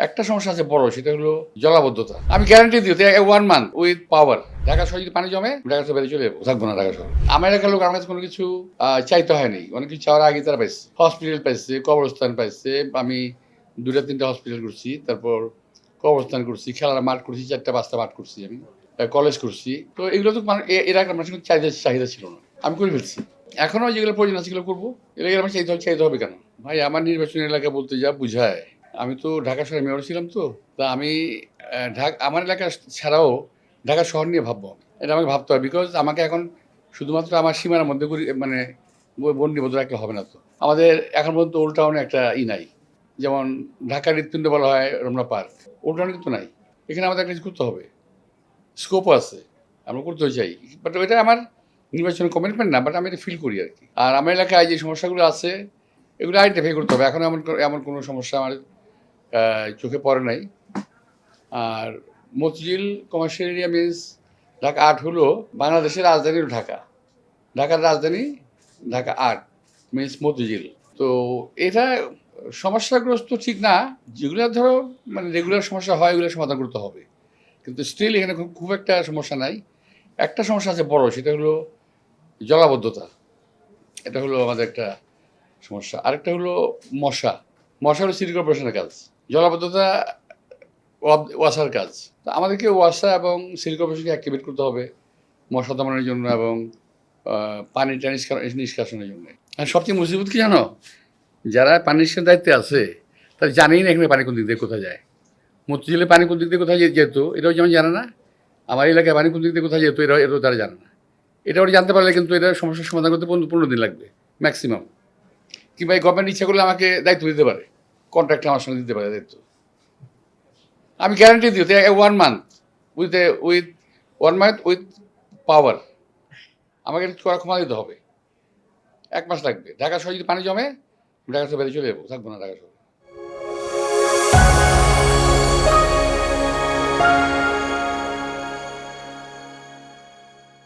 একটা সমস্যা আছে বড়, সেটা হলো জলাবদ্ধতা। আমি গ্যারান্টি দিই 1 মান্থ উইথ পাওয়ার ঢাকা শহরে যদি পানি জমে ঢাকা শহরে বেরিয়ে চলে যাবো, থাকবো না ঢাকা শহরে। আমার এলাকার লোক আমার কাছে কোনো কিছু চাইতে হয়নি, অনেক কিছু চাওয়ার আগে তারা পাইছে। হসপিটাল পাইছে, কবরস্থান পাইছে। আমি 2-3টা হসপিটাল করছি, তারপর কবরস্থান করছি, খেলার মাঠ করছি, 4টা-5টা মাঠ করছি, আমি কলেজ করছি। তো এগুলো তো এলাকার মানুষের চাহিদা ছিল না, আমি করে ফেলছি। এখনো যেগুলো প্রয়োজন আছে সেগুলো করবো। এলাকার আমার চাইতে হবে কেন ভাই? আমার নির্বাচনী এলাকা বলতে যা বুঝায়, আমি তো ঢাকা শহরে মেয়র ছিলাম। তো তা আমি আমার এলাকা ছাড়াও ঢাকা শহর নিয়ে ভাববো, এটা আমাকে ভাবতে হবে। বিকজ আমাকে এখন শুধুমাত্র আমার সীমানার মধ্যে মানে বন্দিবদ্ধ রাখলে হবে না। তো আমাদের এখন পর্যন্ত ওল্ড টাউনে একটা নাই, যেমন ঢাকার হৃৎপিণ্ড বলা হয় রমনা পার্ক, ওল্ড টাউনে কিন্তু নাই। এখানে আমাদের একটা কিছু করতে হবে, স্কোপও আছে, আমরা করতে চাই। বাট ওইটা আমার নির্বাচনের কমিটমেন্ট না, বাট আমি এটা ফিল করি আর কি। আর আমার এলাকায় যে সমস্যাগুলো আছে এগুলো আইডেন্টিফাই করতে হবে। এখন এমন কোনো সমস্যা আমার চোখে পড়ে নাই। আর Motijheel commercial area means Dhaka 8 হলো বাংলাদেশের রাজধানী হলো ঢাকা, ঢাকার রাজধানী ঢাকা 8 মিনস মতিঝিল। তো এটা সমস্যাগ্রস্ত ঠিক না, যেগুলো ধরো মানে রেগুলার সমস্যা হয় এগুলো সমাধান করতে হবে। কিন্তু স্টিল এখানে খুব একটা সমস্যা নাই। একটা সমস্যা আছে বড়, সেটা হলো জলাবদ্ধতা। এটা হলো আমাদের একটা সমস্যা। আরেকটা হলো মশা হলো সিটি কর্পোরেশনের কাজ, জলাবদ্ধতা ওয়াসার কাজ। তো আমাদেরকে ওয়াসা এবং সিটি কর্পোরেশনকে অ্যাক্টিভেট করতে হবে মশা দমনের জন্য এবং পানিটা নিষ্কাশনের জন্য। আর সবচেয়ে মুসিবত কি জানো, যারা পানি নিষ্কাশনের দায়িত্বে আছে তারা জানেই না এখানে পানি কোন দিক দিয়ে কোথায় যায়। মতিঝিলে পানি কোন দিক দিয়ে কোথায় যেত এটাও যেমন জানে না, আমার এলাকায় পানি কোন দিক দিয়ে কোথায় যেত এটাও তারা জানে না। এটা ওরা জানতে পারলে কিন্তু এটা সমস্যার সমাধান করতে 15 দিন লাগবে ম্যাক্সিমাম। কিংবা এই গভর্নমেন্ট ইচ্ছা করলে আমাকে দায়িত্ব দিতে পারে, কন্ট্রাক্ট আমার সঙ্গে দিতে পারে দায়িত্ব। আমি গ্যারান্টি দিই 1 মান্থ উইথ পাওয়ার আমাকে এটা করা ক্ষমা দিতে হবে। 1 মাস লাগবে। ঢাকা শহরে যদি পানি জমে ঢাকা শহরে বেরিয়ে চলে যাবো, থাকবো না ঢাকা শহরে।